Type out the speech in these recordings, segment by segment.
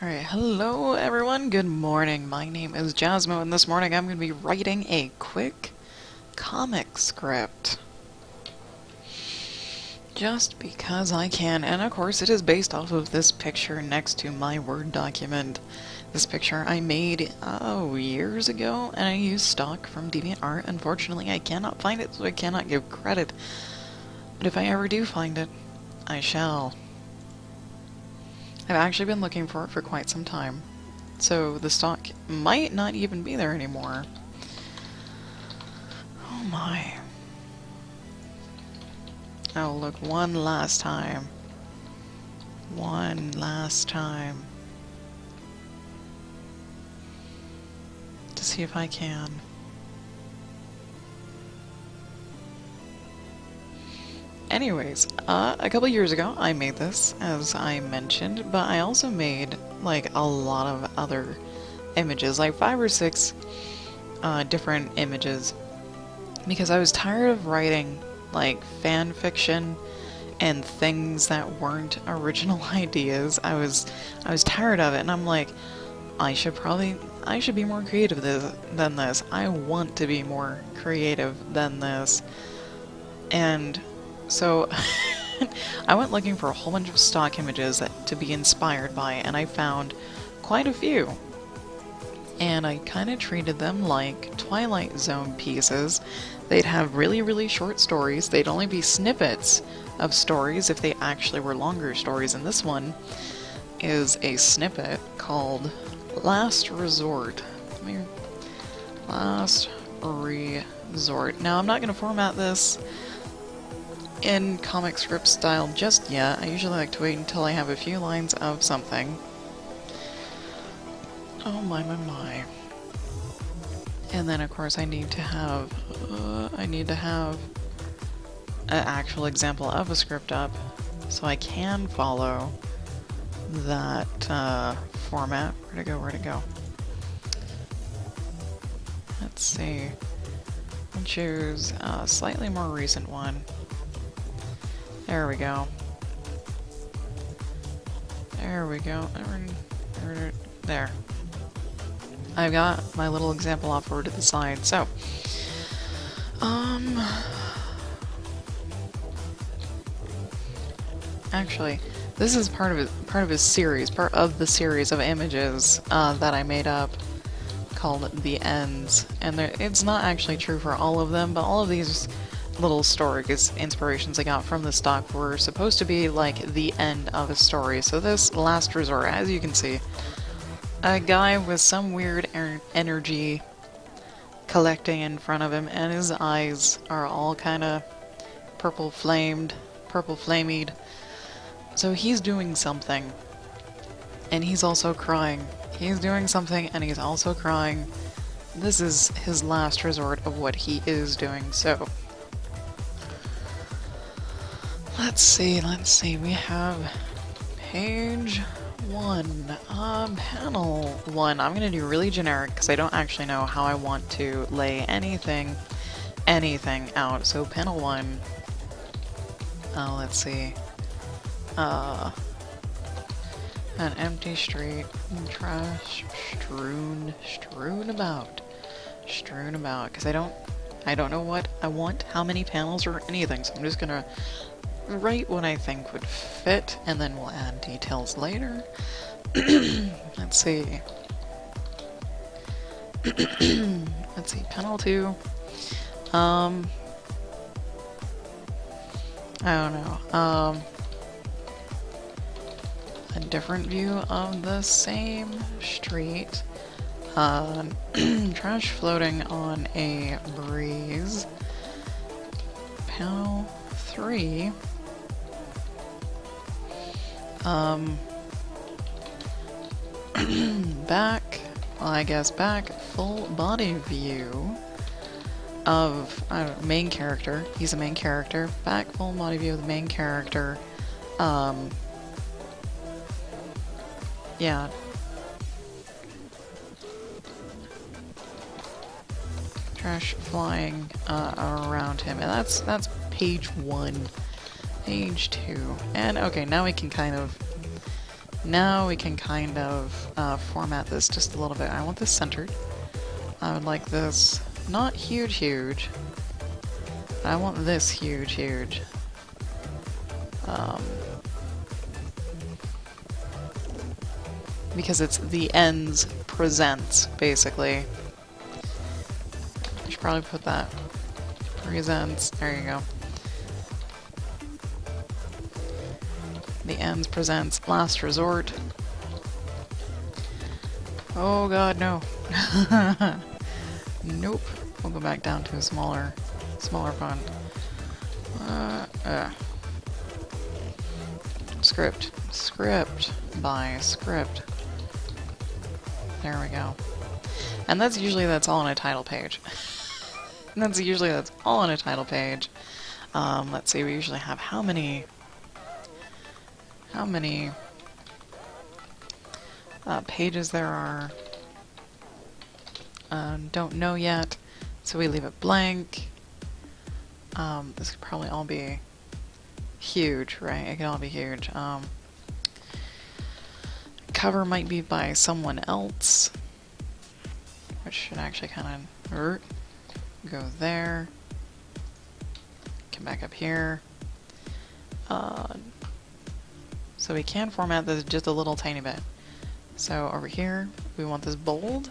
Alright, hello everyone, good morning. My name is Jasmo, and this morning I'm going to be writing a quick comic script. Just because I can, and of course it is based off of this picture next to my Word document. This picture I made, years ago, and I used stock from DeviantArt. Unfortunately, I cannot find it, so I cannot give credit. But if I ever do find it, I shall. I've actually been looking for it for quite some time, so the stock might not even be there anymore. Oh my. Oh, look, one last time. One last time. To see if I can. Anyways, a couple years ago I made this, as I mentioned, but I also made, like, a lot of other images, like 5 or 6 different images, because I was tired of writing, like, fan fiction and things that weren't original ideas. I was tired of it, and I'm like, I should be more creative than this. I want to be more creative than this. And so I went looking for a whole bunch of stock images to be inspired by, and I found quite a few. And I kind of treated them like Twilight Zone pieces. They'd have really, really short stories. They'd only be snippets of stories if they actually were longer stories. And this one is a snippet called Last Resort. Last Resort. Now, I'm not going to format this in comic script style just yet. I usually like to wait until I have a few lines of something. Oh my. And then of course I need to have an actual example of a script up so I can follow that format. Where'd it go? Let's see. I'll choose a slightly more recent one. There we go. There we go. There. I've got my little example off over to the side. So, actually, this is part of the series of images that I made up called The Ends, and it's not actually true for all of them, but all of these little story inspirations I got from the stock were supposed to be like the end of a story. So this Last Resort, as you can see, a guy with some weird energy collecting in front of him, and his eyes are all kind of purple flamied. So he's doing something, and he's also crying. He's doing something, and he's also crying. This is his last resort of what he is doing. So let's see, we have page 1, panel 1. I'm gonna do really generic because I don't actually know how I want to lay anything out. So panel 1, let's see, an empty street, trash strewn about, because I don't know what I want, how many panels or anything, so I'm just gonna write what I think would fit, and then we'll add details later. Let's see. Let's see, panel 2. I don't know. A different view of the same street. Trash floating on a breeze. Panel 3. Back full body view of main character. He's a main character. Back full body view of the main character. Yeah. Trash flying around him, and that's page 1. Page 2. And okay, now we can kind of Now we can kind of format this just a little bit. I want this centered. I would like this not huge, huge. I want this huge, huge. Because it's the ends presents, basically. I should probably put that. Presents. There you go. The ends presents last resort. Oh god, no. Nope. We'll go back down to a smaller font. Script. Script by script. There we go. And that's all on a title page. That's all on a title page. Let's see, we usually have how many pages there are. Don't know yet, so we leave it blank. This could probably all be huge, right? It can all be huge. Cover might be by someone else, which should actually kind of go there. Come back up here. So we can format this just a little tiny bit. So over here, we want this bold,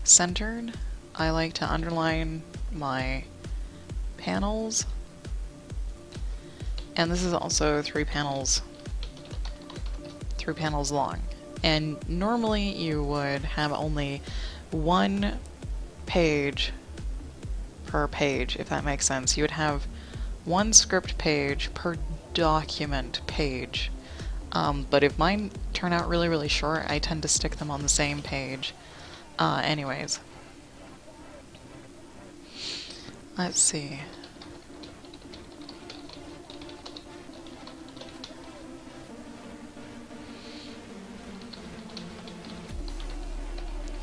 centered. I like to underline my panels. And this is also three panels long. And normally you would have only one page per page, if that makes sense. You would have one script page per document page. But if mine turn out really, really short, I tend to stick them on the same page. Anyways. Let's see.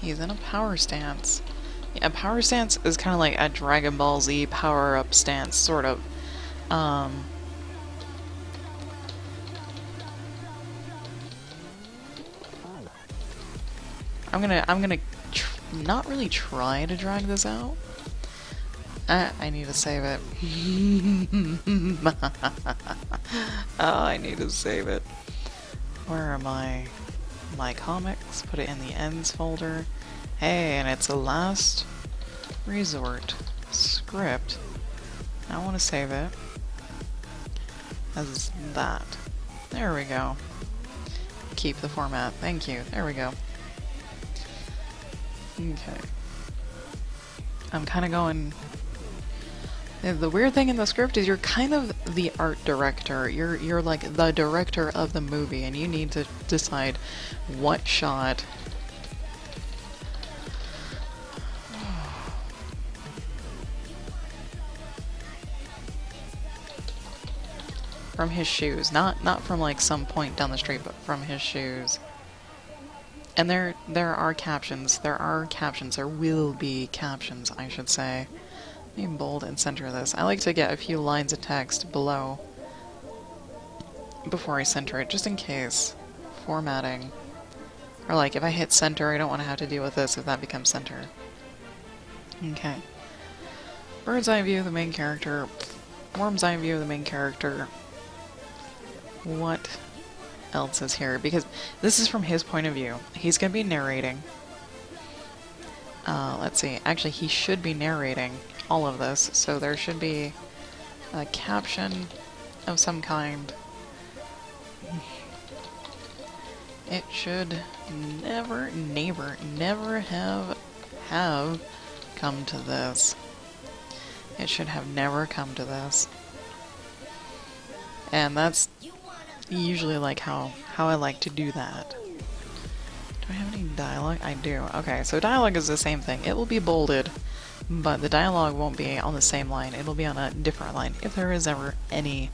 He's in a power stance. Yeah, power stance is kind of like a Dragon Ball Z power-up stance, sort of. I'm gonna not really try to drag this out. I need to save it. Oh, I need to save it. Where are my comics? Put it in the ends folder. Hey, and it's a last resort script. I want to save it as that. There we go. Keep the format. Thank you. There we go. Okay. I'm kind of going... The weird thing in the script is you're kind of the art director. You're like the director of the movie, and you need to decide what shot... from his shoes. Not from like some point down the street, but from his shoes. And there are captions. There will be captions, I should say. Let me bold and center this. I like to get a few lines of text below before I center it, just in case. Formatting. Or like, if I hit center, I don't want to have to deal with this if that becomes center. Okay. Bird's eye view of the main character. Worm's eye view of the main character. What else is here? Because this is from his point of view. He's going to be narrating. Let's see. Actually, he should be narrating all of this, so there should be a caption of some kind. It should never have come to this. It should have never come to this. And that's usually like how I like to do that. Do I have any dialogue? I do. Okay, so dialogue is the same thing. It will be bolded, but the dialogue won't be on the same line. It'll be on a different line, if there is ever any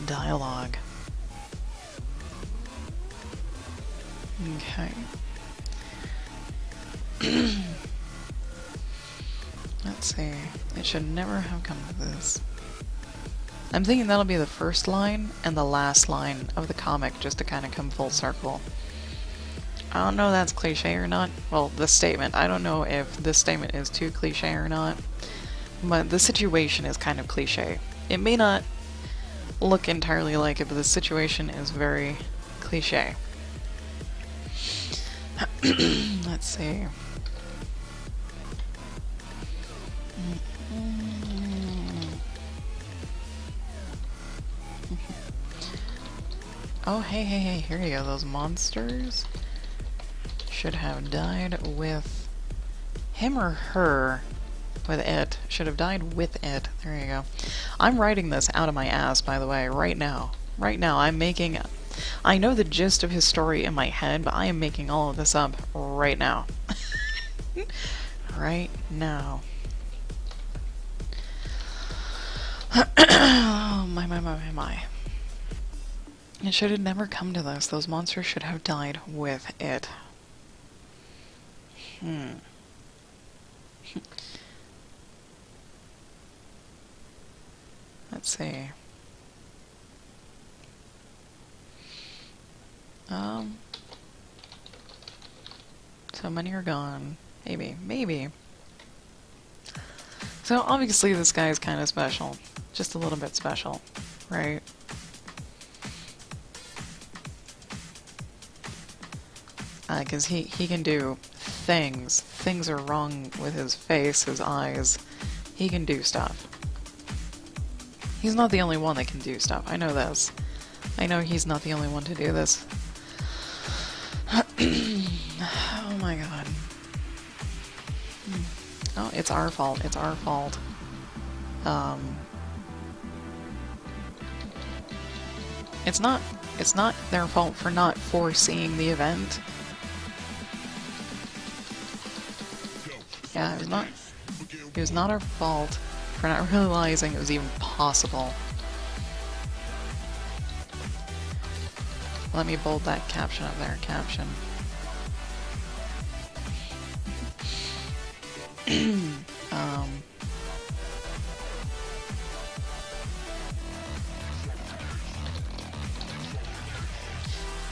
dialogue. Okay. Let's see. It should never have come to this. I'm thinking that'll be the first line and the last line of the comic, just to kind of come full circle. I don't know if that's cliche or not. Well, this statement, I don't know if this statement is too cliche or not, but the situation is kind of cliche. It may not look entirely like it, but the situation is very cliche. Let's see. Oh, hey, hey, hey, here you go. Those monsters should have died with him or her. With it. Should have died with it. There you go. I'm writing this out of my ass, by the way, right now. Right now, I'm making... I know the gist of his story in my head, but I am making all of this up right now. Right now. Oh, my. It should have never come to this. Those monsters should have died with it. Let's see. So many are gone. Maybe. So obviously this guy is kind of special. Just a little bit special, right? Because he can do things. Things are wrong with his face, his eyes. He can do stuff. He's not the only one that can do stuff. I know this. I know he's not the only one to do this. Oh my god. Oh, it's our fault. It's our fault. It's not their fault for not foreseeing the event. Yeah, it was not our fault for not realizing it was even possible. Let me bold that caption up there. Caption.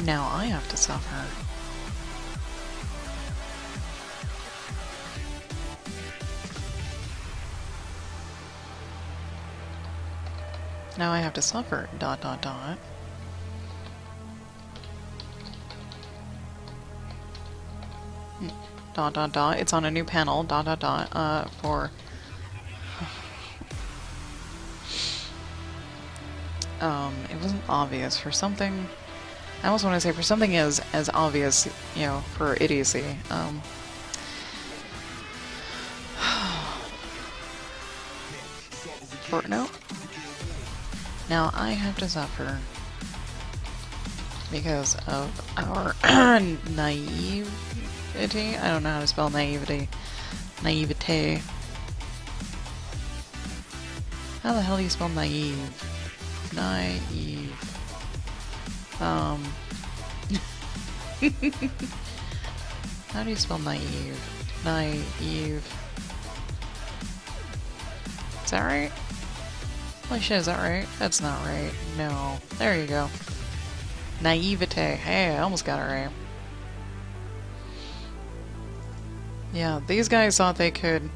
Now I have to suffer. Now I have to suffer. ... It's on a new panel. ... For... it wasn't obvious for something... I almost want to say for something as obvious, you know, for idiocy. No. Now I have to suffer because of our naivety. I don't know how to spell naivety. Naivete. How the hell do you spell naive? Naive. How do you spell naive? Naive. Is that right? Holy shit, is that right? That's not right. No. There you go. Naivete. Hey, I almost got it right. Yeah, these guys thought they could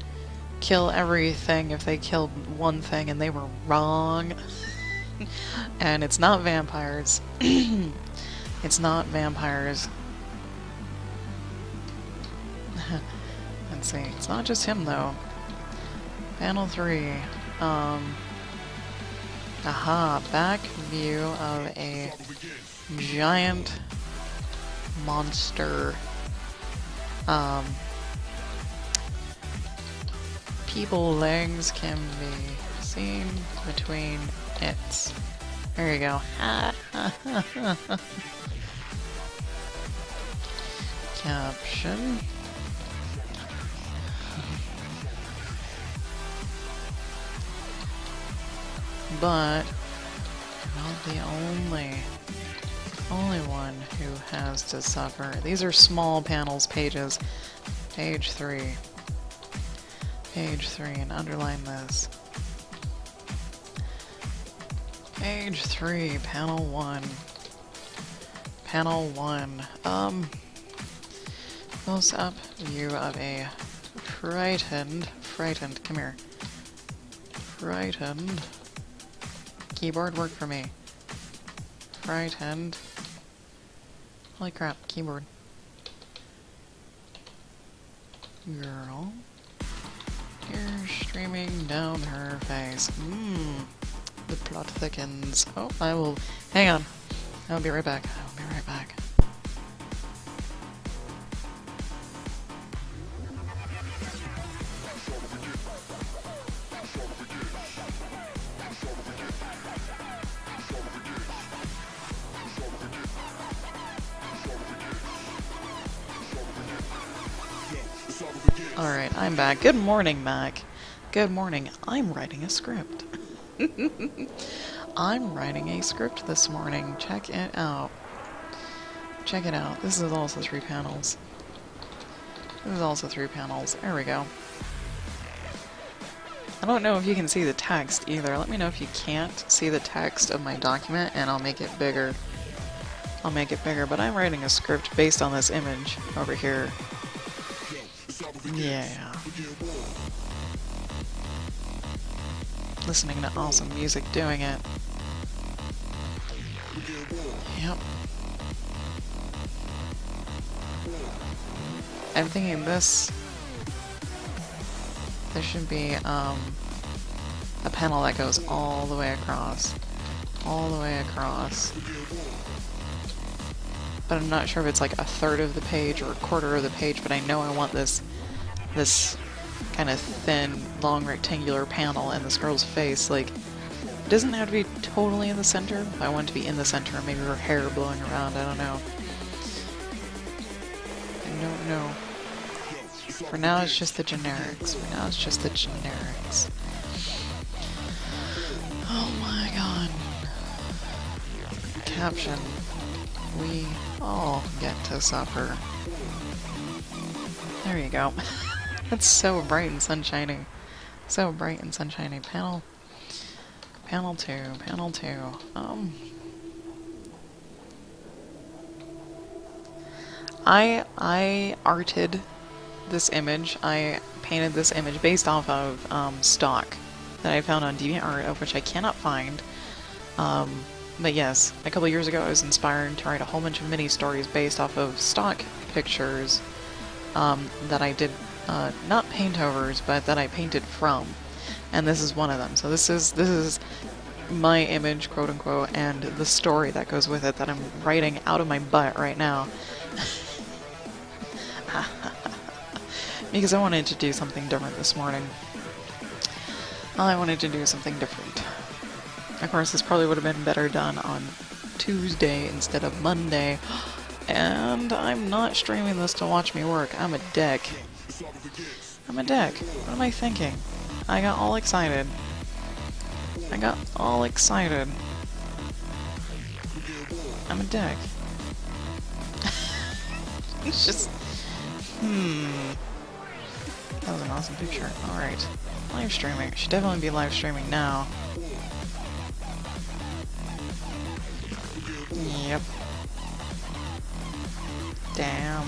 kill everything if they killed one thing, and they were wrong. And it's not vampires. It's not vampires. Let's see. It's not just him, though. Panel 3. Aha, back view of a giant monster. People legs can be seen between its. There you go. Caption. But not the only one who has to suffer. These are small panels, pages. Page 3. Page 3, and underline this. Page 3, panel 1. Panel 1. Close up view of a frightened, come here. Frightened. Keyboard, work for me. Frightened. Holy crap, keyboard. Girl. Tears streaming down her face. The plot thickens. Oh, I will... Hang on. I'll be right back. I'll be right back. Alright, I'm back. Good morning, Mac. Good morning. I'm writing a script. I'm writing a script this morning. Check it out. Check it out. This is also 3 panels. This is also 3 panels. There we go. I don't know if you can see the text either. Let me know if you can't see the text of my document and I'll make it bigger. I'll make it bigger, but I'm writing a script based on this image over here. Yeah. Listening to awesome music doing it. Yep. I'm thinking this should be a panel that goes all the way across. All the way across. But I'm not sure if it's like a third of the page or a quarter of the page, but I know I want this kind of thin, long rectangular panel in this girl's face. Like, it doesn't have to be totally in the center. If I want it to be in the center, maybe her hair blowing around, I don't know. I don't know. For now, it's just the generics. For now, it's just the generics. Oh my god. Caption. We all get to suffer. There you go. That's so bright and sunshiny. So bright and sunshiny. Panel 2, panel 2. I arted this image. I painted this image based off of stock that I found on DeviantArt, of which I cannot find. But yes, a couple years ago I was inspired to write a whole bunch of mini stories based off of stock pictures that I did not paintovers, but that I painted from, and this is one of them. So this is my image, quote unquote, and the story that goes with it that I'm writing out of my butt right now. Because I wanted to do something different this morning. I wanted to do something different. Of course, this probably would have been better done on Tuesday instead of Monday. And I'm not streaming this to watch me work. I'm a dick. I'm a dick. What am I thinking? I got all excited. I got all excited. I'm a dick. It's just... That was an awesome picture. Alright. Live streaming. Should definitely be live streaming now. Yep. Damn.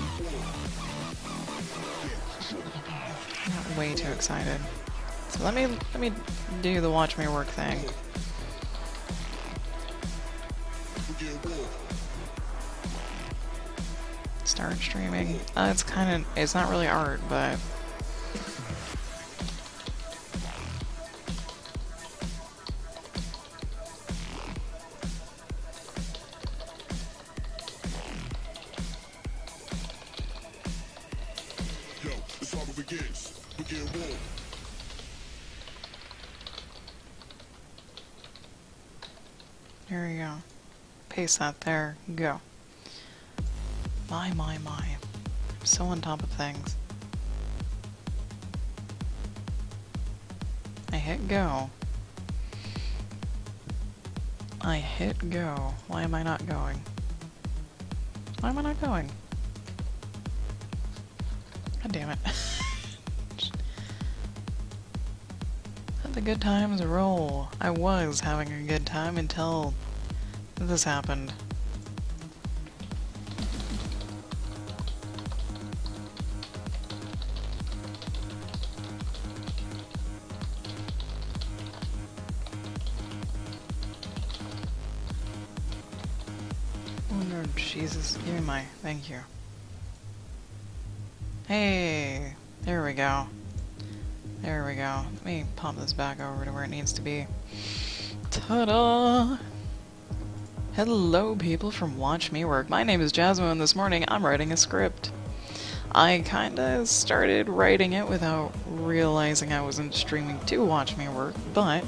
I got way too excited. So let me do the watch me work thing. Start streaming. It's not really art, but here we go. Paste that there. Go. My. I'm so on top of things. I hit go. I hit go. Why am I not going? Why am I not going? God damn it. Let the good times roll. I was having a good time until this happened. Jesus, give me my... Thank you. Hey, there we go. There we go. Let me pop this back over to where it needs to be. Ta-da! Hello, people from Watch Me Work. My name is Jasmine, and this morning I'm writing a script. I kinda started writing it without realizing I wasn't streaming to Watch Me Work, but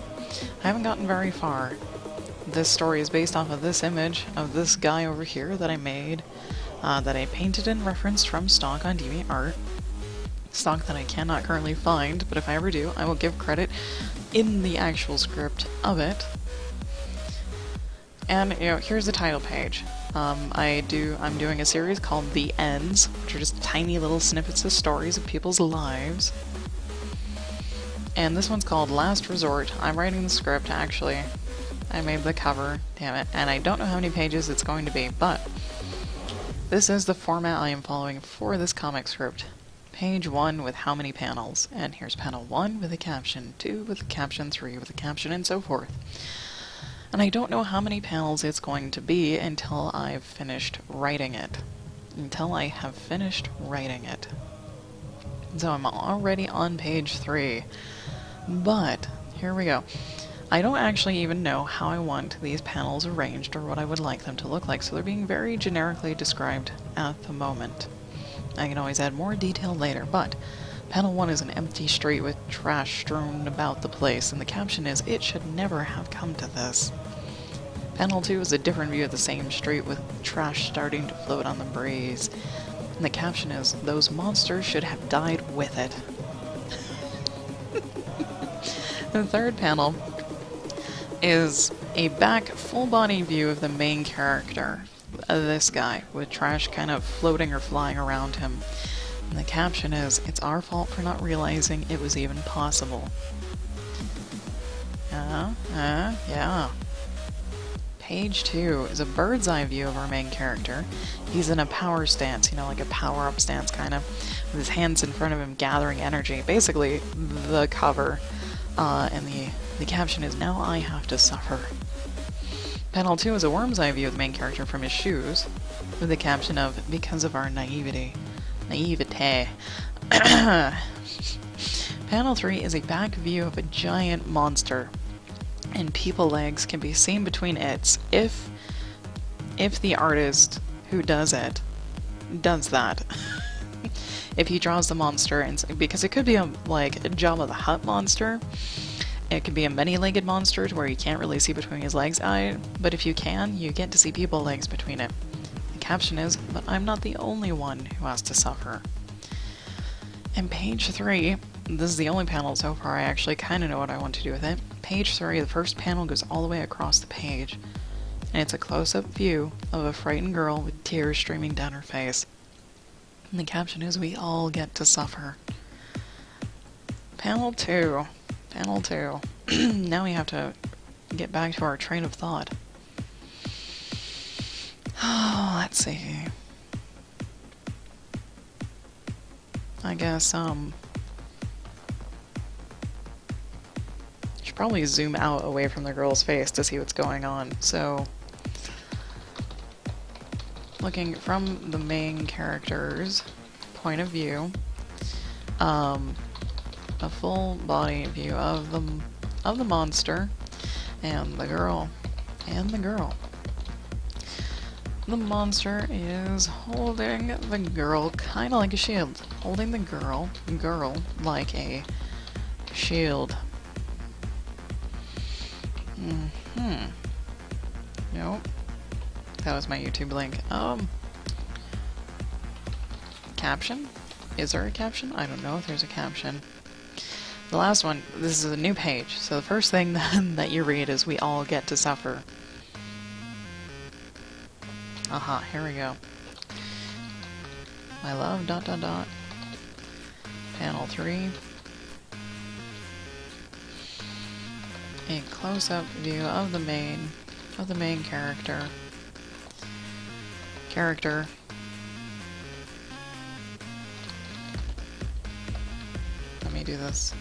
I haven't gotten very far. This story is based off of this image of this guy over here that I made, that I painted and referenced from stock on DeviantArt. Stock that I cannot currently find, but if I ever do, I will give credit in the actual script of it. And, you know, here's the title page. I'm doing a series called The Ends, which are just tiny little snippets of stories of people's lives. And this one's called Last Resort. I'm writing the script, actually. I made the cover, damn it, and I don't know how many pages it's going to be, but this is the format I am following for this comic script. Page 1 with how many panels, and here's panel 1 with a caption, 2 with a caption, 3 with a caption, and so forth. And I don't know how many panels it's going to be until I've finished writing it. Until I have finished writing it. So I'm already on page 3. But, here we go. I don't actually even know how I want these panels arranged or what I would like them to look like, so they're being very generically described at the moment. I can always add more detail later, but panel 1 is an empty street with trash strewn about the place, and the caption is, "It should never have come to this." Panel 2 is a different view of the same street with trash starting to float on the breeze, and the caption is, "Those monsters should have died with it." The third panel is a back full-body view of the main character, this guy, with trash kind of floating or flying around him. And the caption is, "It's our fault for not realizing it was even possible." Yeah. Page 2 is a bird's eye view of our main character. He's in a power stance, you know, like a power-up stance kind of, with his hands in front of him gathering energy. Basically, the cover, and the caption is, "Now I have to suffer." Panel 2 is a worm's eye view of the main character from his shoes, with the caption of, "Because of our naivete." Naivete. Panel 3 is a back view of a giant monster, and people legs can be seen between its, if the artist who does it does that. If he draws the monster, and because it could be like a Jabba the Hutt monster, it could be a many-legged monster to where you can't really see between his legs, but if you can, you get to see people legs between it. The caption is, "But I'm not the only one who has to suffer." And page 3, this is the only panel so far I actually kind of know what I want to do with it. Page 3, the first panel goes all the way across the page, and it's a close-up view of a frightened girl with tears streaming down her face. And the caption is, "We all get to suffer." Panel 2. Panel 2. Now we have to get back to our train of thought. Oh, let's see. I guess, should probably zoom out away from the girl's face to see what's going on. So, looking from the main character's point of view, a full body view of the monster and the girl. The monster is holding the girl kind of like a shield, holding the girl like a shield. Nope. That was my YouTube link. Caption? Is there a caption? I don't know if there's a caption. The last one, this is a new page, so the first thing that you read is, "We all get to suffer." Aha, here we go. "I love ... Panel 3. A close-up view of the main character. Let me do this. ...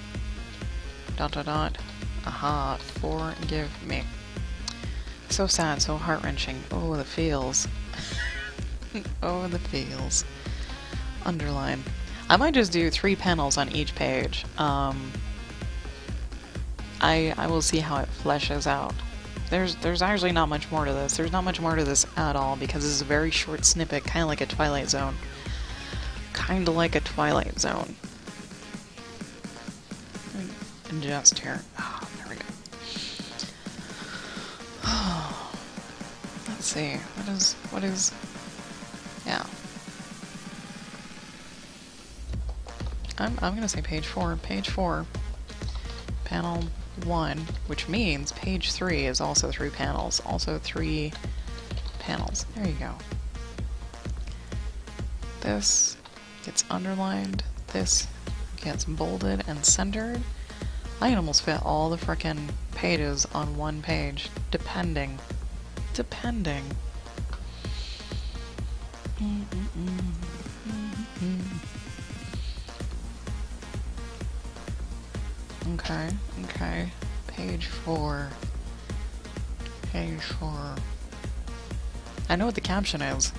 Aha, forgive me. So sad, so heart-wrenching. Oh, the feels. Oh, the feels. Underline. I might just do 3 panels on each page. I will see how it fleshes out. There's actually not much more to this. There's not much more to this at all because this is a very short snippet, kind of like a Twilight Zone. Kind of like a Twilight Zone. Adjust here. Oh, there we go. Let's see. What is? Yeah. I'm gonna say page 4. Page 4. Panel 1, which means page 3 is also 3 panels. Also 3 panels. There you go. This gets underlined. This gets bolded and centered. I can almost fit all the frickin' pages on one page, depending. Okay. Page 4. Page 4. I know what the caption is.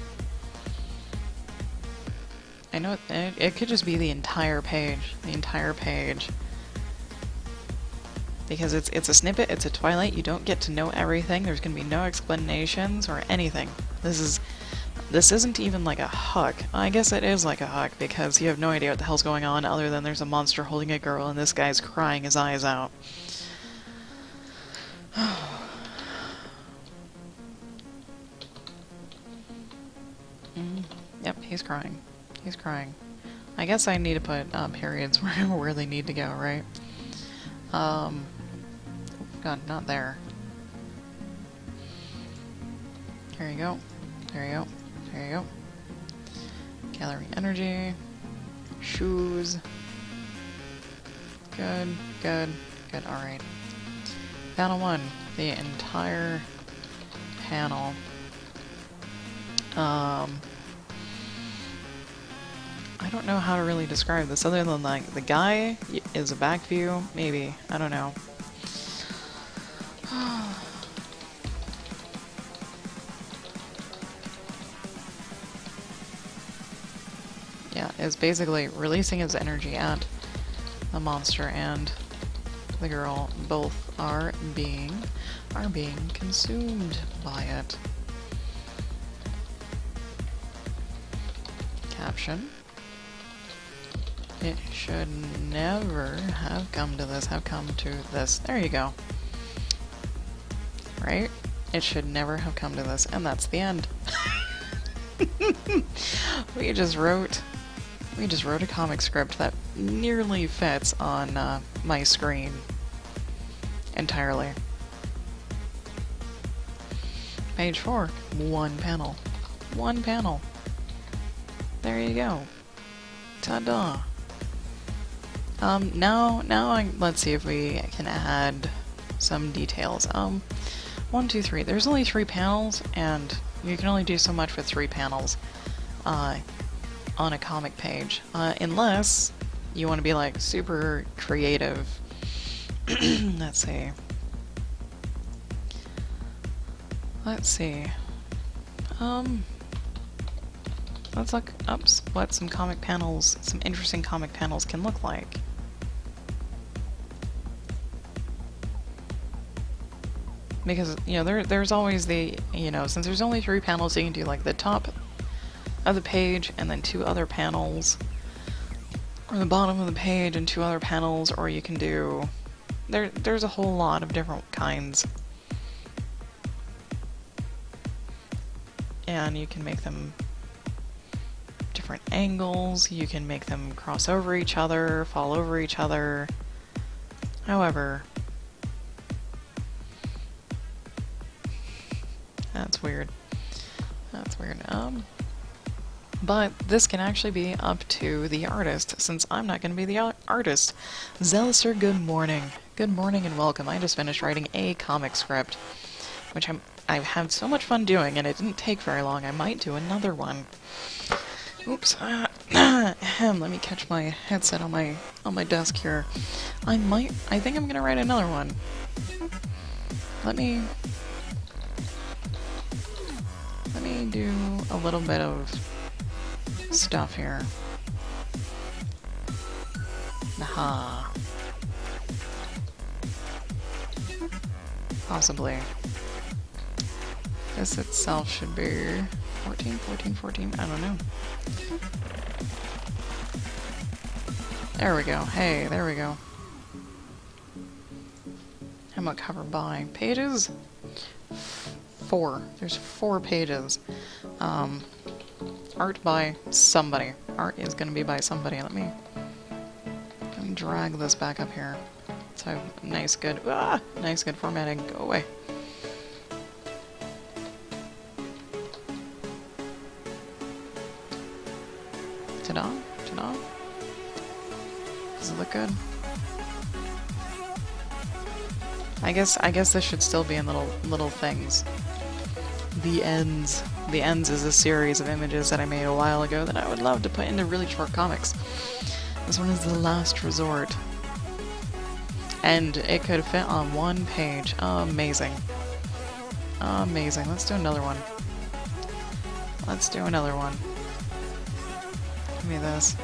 I know it could just be the entire page. Because it's a snippet, it's a Twilight, you don't get to know everything, there's gonna be no explanations or anything. This isn't even like a hook. I guess it is like a hook, because you have no idea what the hell's going on other than there's a monster holding a girl and this guy's crying his eyes out. Yep, he's crying. He's crying. I guess I need to put periods where they need to go, right? God, not there. There you go. There you go. There you go. Gallery energy. Shoes. Good, good, good. Alright. Panel 1. The entire panel. I don't know how to really describe this other than like the guy is a back view, maybe. I don't know. Yeah, it's basically releasing his energy at the monster and the girl. Both are being consumed by it. Caption. It should never have come to this, There you go. Right? It should never have come to this, and that's the end. We just wrote a comic script that nearly fits on my screen entirely. Page 4, 1 panel. 1 panel. There you go. Ta-da. Let's see if we can add some details. 1, 2, 3. There's only 3 panels, and you can only do so much with 3 panels on a comic page, unless you want to be like super creative. Let's see. Let's look up what some interesting comic panels can look like. Because, you know, there's always the, you know, since there's only 3 panels, you can do like the top of the page and then 2 other panels, or the bottom of the page and 2 other panels, or you can do, there's a whole lot of different kinds. And you can make them different angles, you can make them cross over each other, fall over each other. However, that's weird. But this can actually be up to the artist, since I'm not going to be the artist. Zealouser, good morning. Good morning and welcome. I just finished writing a comic script, which I've had so much fun doing, and it didn't take very long. I might do another one. Oops. Let me catch my headset on my desk here. I think I'm gonna write another one. Let me do a little bit of stuff here. Aha. Possibly. This itself should be 14, 14, 14, I don't know. There we go. Hey, there we go. How about cover by pages? 4. There's 4 pages. Art by somebody. Art is gonna be by somebody. Let me drag this back up here. So nice good formatting. Go away. Ta-da, ta-da. Does it look good? I guess this should still be in little things. The Ends. The Ends is a series of images that I made a while ago that I would love to put into really short comics. This one is The Last Resort. And it could fit on 1 page. Amazing. Amazing. Let's do another one. Let's do another one. Give me this.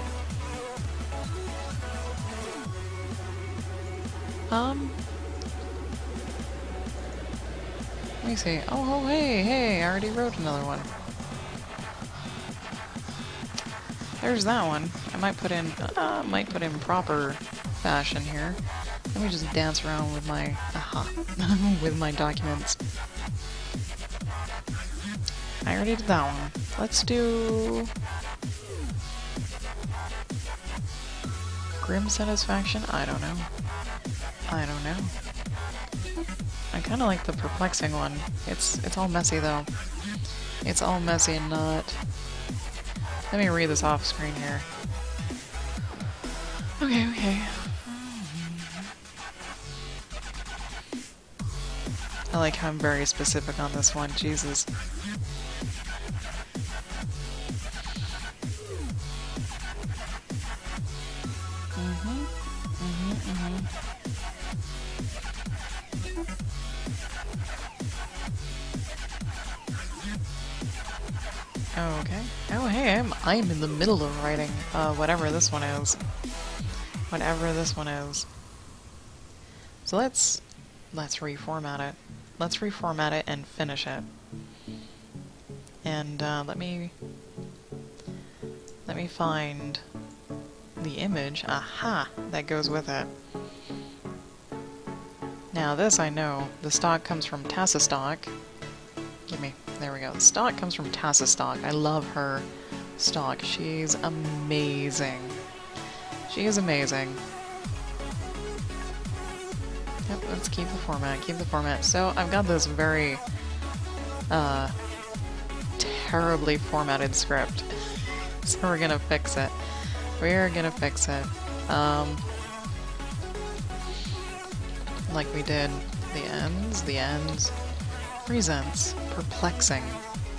Let me see. Oh, hey, I already wrote another one. There's that one. I might put in proper fashion here. Let me just dance around with my with my documents. I already did that one. Let's do Grim Satisfaction? I don't know. I don't know. I kind of like the perplexing one. It's all messy though. It's all messy and not. Let me read this off screen here. Okay. I like how I'm very specific on this one. Jesus. Okay. Oh, hey, I'm in the middle of writing whatever this one is. Whatever this one is. So let's reformat it. Let's reformat it and finish it. And let me find the image. Aha, that goes with it. Now this I know. The stock comes from Tassastock. Gimme. There we go. The stock comes from Tassastock. I love her stock. She's amazing. She is amazing. Yep, let's keep the format. Keep the format. So I've got this very terribly formatted script. So we're gonna fix it. We're gonna fix it. Like we did the ends presents perplexing.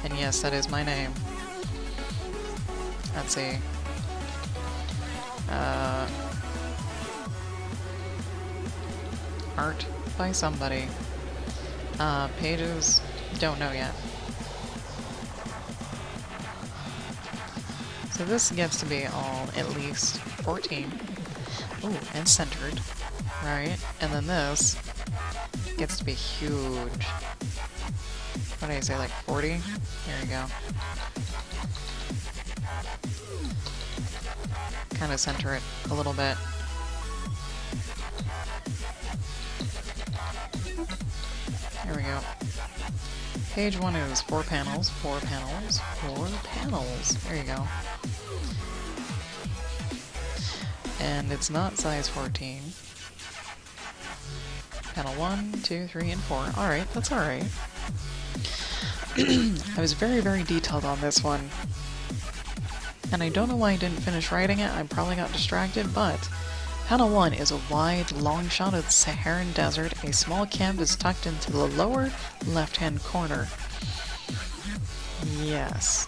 And yes, that is my name. Let's see. Art by somebody. Pages, don't know yet. So this gets to be all at least 14. Ooh, and centered. Right? And then this gets to be huge. What do I say, like 40? There you go. Kind of center it a little bit. There we go. Page 1 is 4 panels, 4 panels, 4 panels. There you go. And it's not size 14. Panel 1, 2, 3, and 4. Alright, that's alright. I was very, very detailed on this one. And I don't know why I didn't finish writing it. I probably got distracted, but panel 1 is a wide, long shot of the Saharan desert. A small camp is tucked into the lower left-hand corner. Yes.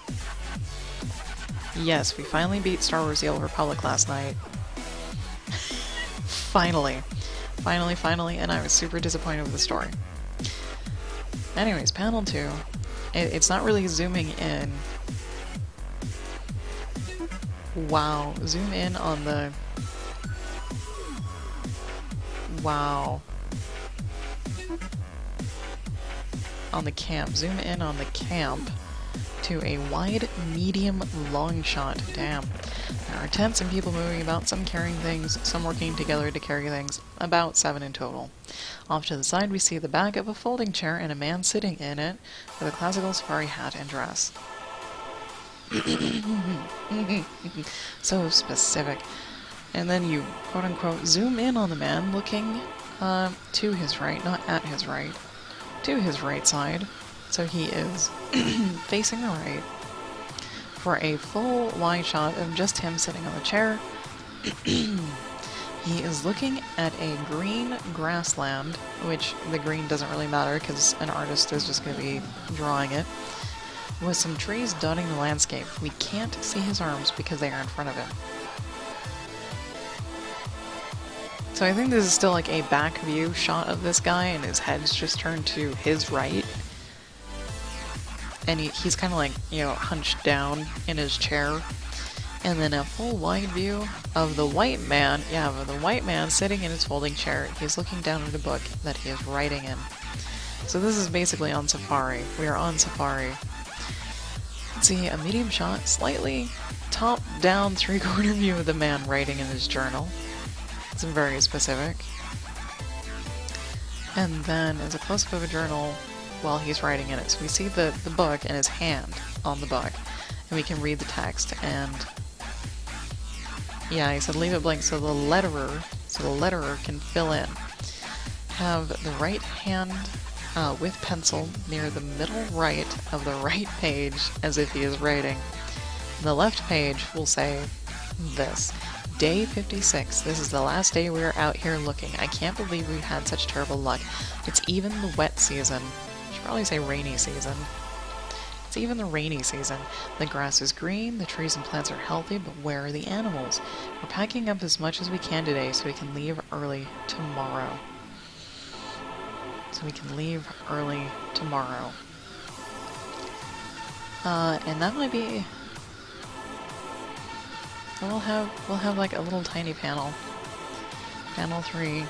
Yes, we finally beat Star Wars The Old Republic last night. Finally. Finally, and I was super disappointed with the story. Anyways, panel 2. It's not really zooming in Wow. Zoom in on the... Wow. On the camp. Zoom in on the camp to a wide, medium, long shot. Damn. There are tents and people moving about, some carrying things, some working together to carry things. About 7 in total. Off to the side we see the back of a folding chair and a man sitting in it with a classical safari hat and dress. So specific. And then you quote-unquote zoom in on the man looking to his right, not at his right, to his right side. So he is facing the right for a full wide shot of just him sitting on the chair. He is looking at a green grassland, which the green doesn't really matter because an artist is just going to be drawing it, with some trees dotting the landscape. We can't see his arms because they are in front of him. So I think this is still like a back view shot of this guy, and his head's just turned to his right. And he's kind of like, you know, hunched down in his chair. And then a full wide view of the white man, of the white man sitting in his folding chair. He's looking down at a book that he is writing in. So this is basically on safari. We are on safari. Let's see, a medium shot, slightly top-down three-quarter view of the man writing in his journal. It's very specific. And then as a close-up of a journal while he's writing in it. So we see the book and his hand on the book. And we can read the text, and yeah, he said leave it blank so the letterer can fill in. Have the right hand with pencil near the middle right of the right page as if he is writing. The left page will say this. Day 56. This is the last day we are out here looking. I can't believe we've had such terrible luck. It's even the wet season. I should probably say rainy season. It's even the rainy season. The grass is green, the trees and plants are healthy, but where are the animals? We're packing up as much as we can today so we can leave early tomorrow. And that might be... We'll have like a little tiny panel. Panel 3.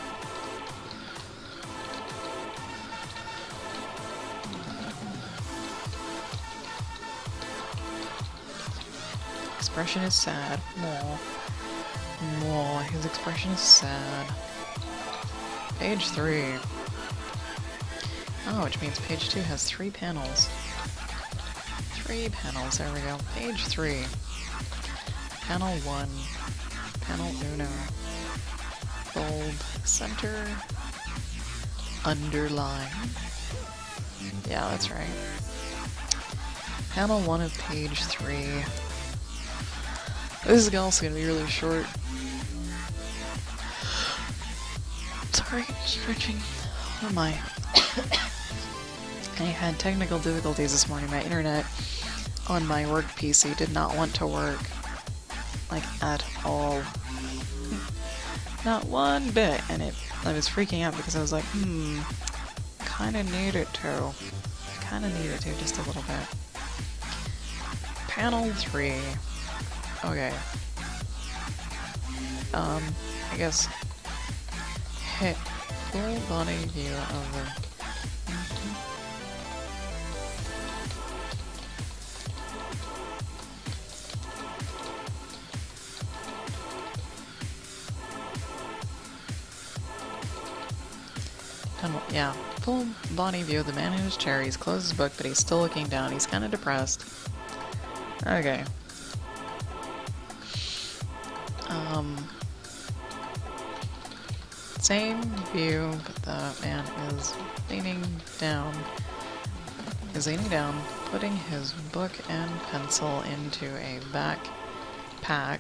Expression is sad. More. His expression is sad. Page 3. Oh, which means page 2 has 3 panels. 3 panels, there we go. Page 3. Panel 1. Panel uno. Bold. Center. Underline. Yeah, that's right. Panel 1 of page 3. This is also going to be really short. Sorry, stretching. Oh my. I had technical difficulties this morning. My internet on my work PC did not want to work. Like, at all. Not one bit. And I was freaking out because I was like, kinda need it to. Kinda need it to, just a little bit. Panel 3. Okay. I guess hit full body view of the... Yeah, full body view of the man in his chair. He's closed his book, but he's still looking down. He's kind of depressed. Okay. Same view, but the man is leaning down, putting his book and pencil into a backpack.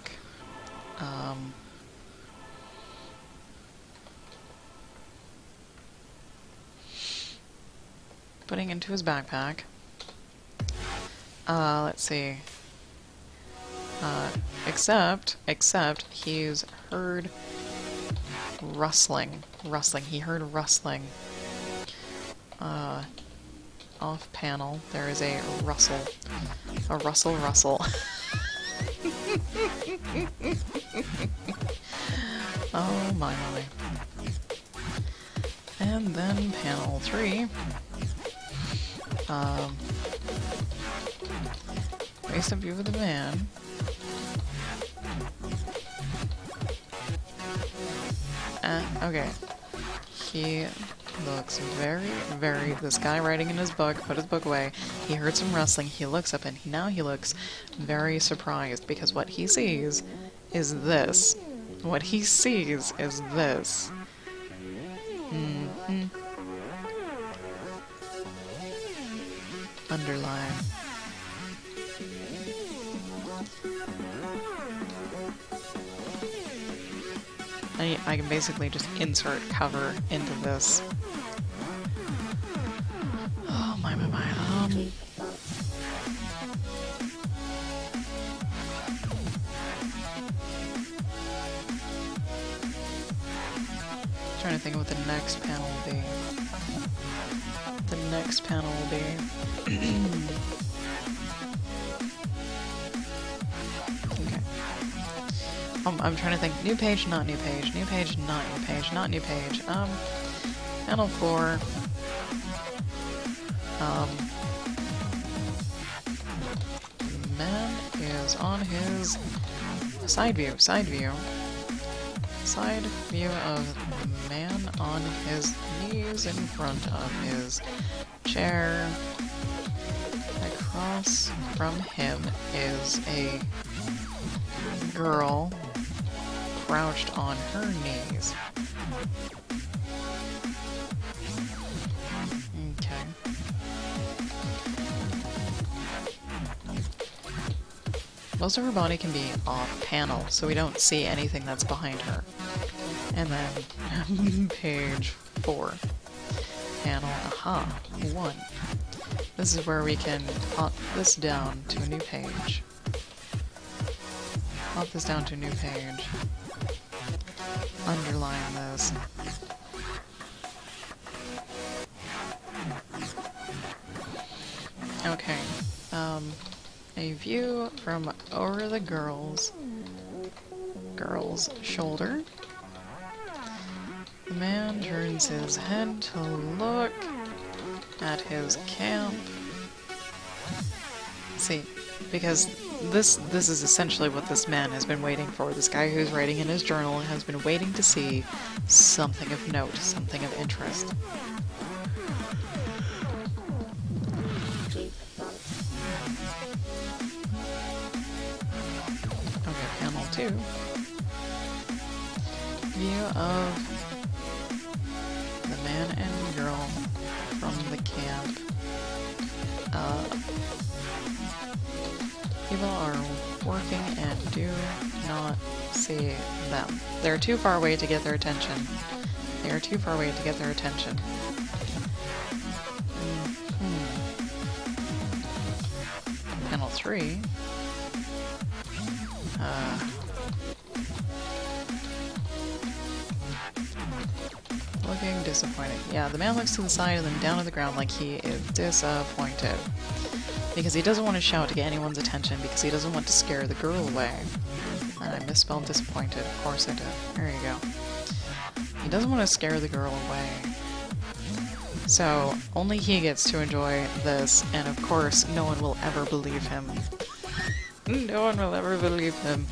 Putting into his backpack. Let's see. Except he's heard rustling. He heard rustling. Off panel, there is a rustle. A rustle. Oh my my. And then panel 3. Face of view of the man. Okay. He looks very, this guy writing in his book, put his book away, he heard some rustling, he looks up, and now he looks very surprised, because what he sees is this. What he sees is this. Underline. I can basically just insert cover into this. Oh my. Trying to think of what the next panel will be. The next panel will be. Okay. I'm trying to think. New page, not new page. New page, not new page. Not new page. Panel 4. Man is on his side view. Side view of the man on his knees in front of his chair. Across from him is a girl crouched on her knees. Okay. Most of her body can be off panel, so we don't see anything that's behind her. And then, page 4. Panel, 1. This is where we can pop this down to a new page. Pop this down to a new page. Underline this. Okay. A view from over the girl's shoulder. The man turns his head to look at his camp. See, because this is essentially what this man has been waiting for. This guy who's writing in his journal has been waiting to see something of note, something of interest. Okay, panel 2. View of the man and girl from the camp. People are working and do not see them. They're too far away to get their attention. They are too far away to get their attention. Panel 3. Looking disappointed. Yeah, the man looks to the side and then down to the ground like he is disappointed. Because he doesn't want to shout to get anyone's attention because he doesn't want to scare the girl away. And I misspelled disappointed. Of course I did. There you go. He doesn't want to scare the girl away. So, only he gets to enjoy this, and of course, no one will ever believe him. No one will ever believe him.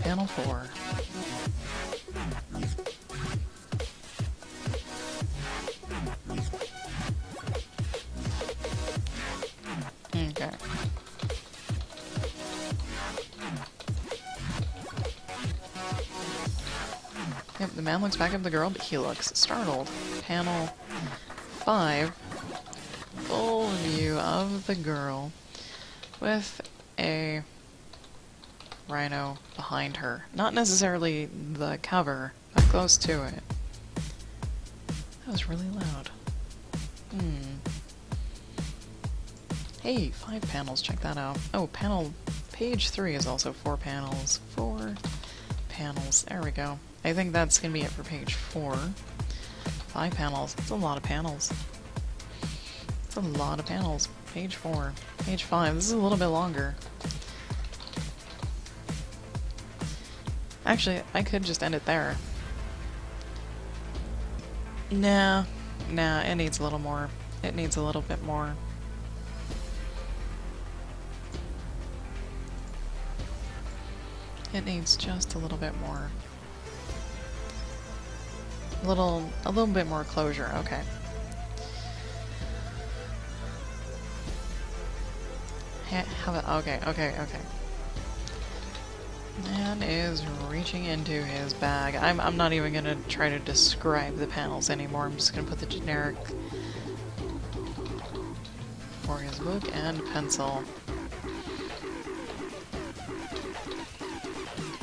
Panel 4. Okay. Yep, the man looks back at the girl, but he looks startled. Panel 5. Full view of the girl with a rhino behind her. Not necessarily the cover, but close to it. That was really loud. Hey, 5 panels, check that out. Oh, page 3 is also 4 panels. 4 panels, there we go. I think that's gonna be it for page 4. 5 panels, that's a lot of panels. That's a lot of panels. Page 4. Page 5, this is a little bit longer. Actually, I could just end it there. Nah, it needs a little more. It needs a little bit more. It needs just a little bit more. A little bit more closure, okay. How about, okay. Man is reaching into his bag. I'm not even gonna try to describe the panels anymore. I'm just gonna put the generic for his book and pencil.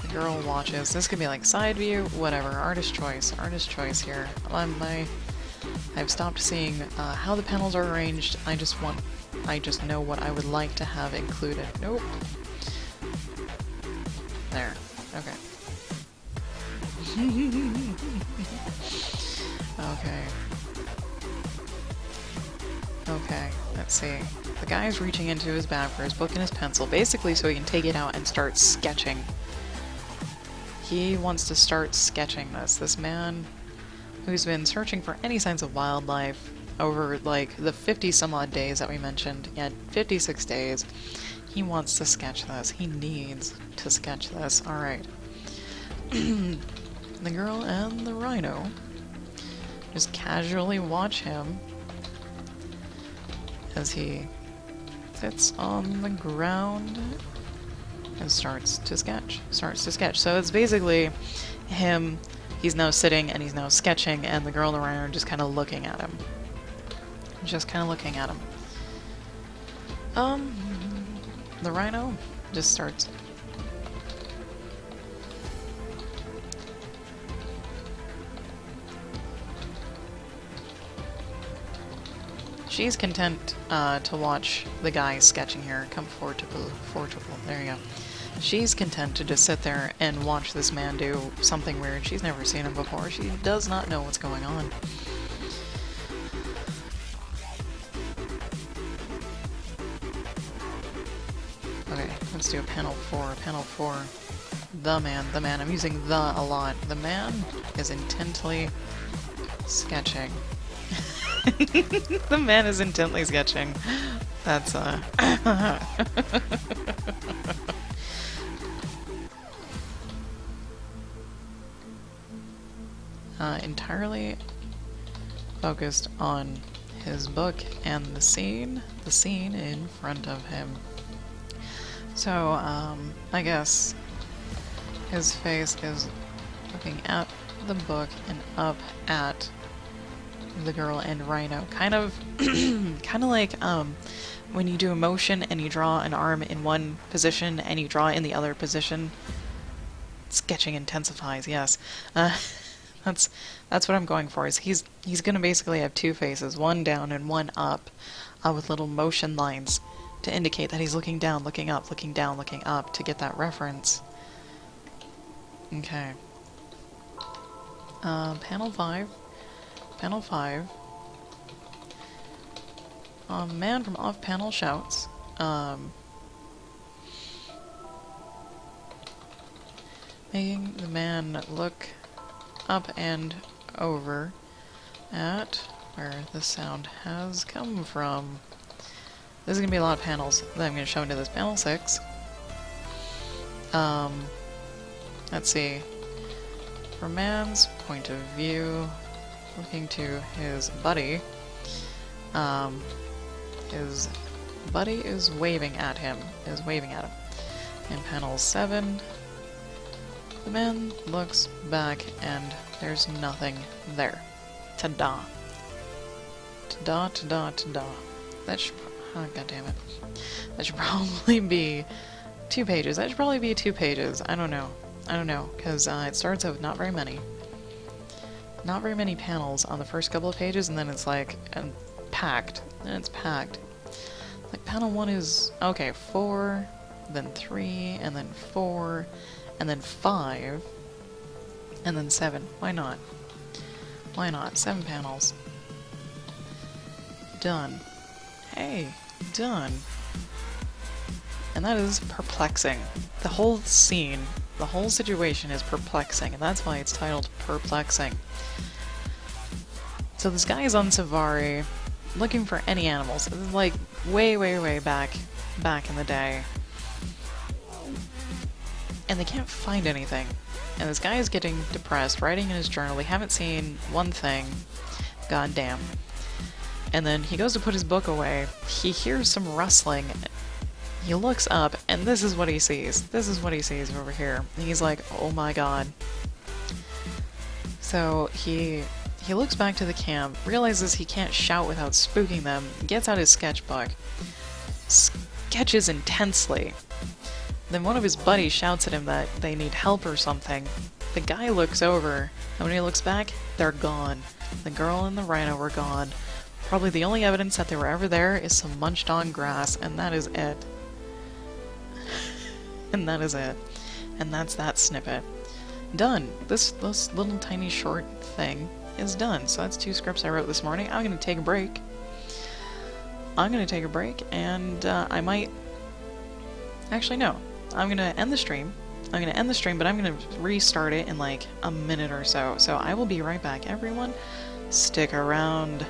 The girl watches. This could be like side view, whatever. Artist choice here. I've stopped seeing how the panels are arranged. I just know what I would like to have included. Nope. There. Okay. Okay, let's see. The guy's reaching into his bag for his book and his pencil, basically so he can take it out and start sketching. He wants to start sketching this. This man who's been searching for any signs of wildlife over, like, the 50-some-odd days that we mentioned. Yeah, 56 days. He wants to sketch this. He needs to sketch this. Alright. The girl and the rhino just casually watch him as he sits on the ground and starts to sketch. So it's basically him, he's now sitting and he's now sketching, and the girl and the rhino are just kind of looking at him. The rhino just starts. She's content to watch the guy sketching here. Comfortable. There you go. She's content to just sit there and watch this man do something weird. She's never seen him before. She does not know what's going on. Okay, let's do a panel 4. Panel 4. The man. I'm using the a lot. The man is intently sketching. The man is intently sketching. That's, entirely focused on his book and the scene in front of him. So, I guess his face is looking at the book and up at the girl and rhino. Kind of like, when you do a motion and you draw an arm in one position and you draw in the other position. Sketching intensifies, yes. That's what I'm going for. Is he's gonna basically have two faces, one down and one up, with little motion lines to indicate that he's looking down, looking up, looking down, looking up, to get that reference. Okay. Panel 5. Panel 5. A man from off-panel shouts. Making the man look up and over at where the sound has come from. This is going to be a lot of panels that I'm going to show into this. Panel 6. Let's see. From man's point of view, looking to his buddy. His buddy is waving at him. In panel 7, the man looks back and there's nothing there. Ta-da. Ta-da, ta-da, ta-da. That should... oh, goddammit. That should probably be 2 pages. That should probably be 2 pages. I don't know, because it starts out with not very many. Not very many panels on the first couple of pages, and then it's like, packed. And it's packed. Like, panel 1 is, okay, 4, then 3, and then 4, and then 5, and then 7. Why not? Why not? 7 panels. Done. Hey, done. And that is perplexing. The whole scene The whole situation is perplexing, and that's why it's titled Perplexing. So this guy is on safari, looking for any animals, like way back in the day. And they can't find anything. And this guy is getting depressed, writing in his journal, we haven't seen one thing. Goddamn. And then he goes to put his book away, he hears some rustling, he looks up, and this is what he sees. This is what he sees over here. And he's like, oh my god. So he looks back to the camp, realizes he can't shout without spooking them, gets out his sketchbook, sketches intensely. Then one of his buddies shouts at him that they need help or something. The guy looks over, and when he looks back, they're gone. The girl and the rhino were gone. Probably the only evidence that they were ever there is some munched on grass, and that is it. And that is it. And that's that snippet. Done. This little tiny short thing is done. So that's 2 scripts I wrote this morning. I'm gonna take a break. And I might... Actually, no. I'm gonna end the stream. But I'm gonna restart it in like a minute or so. So I will be right back, everyone. Stick around.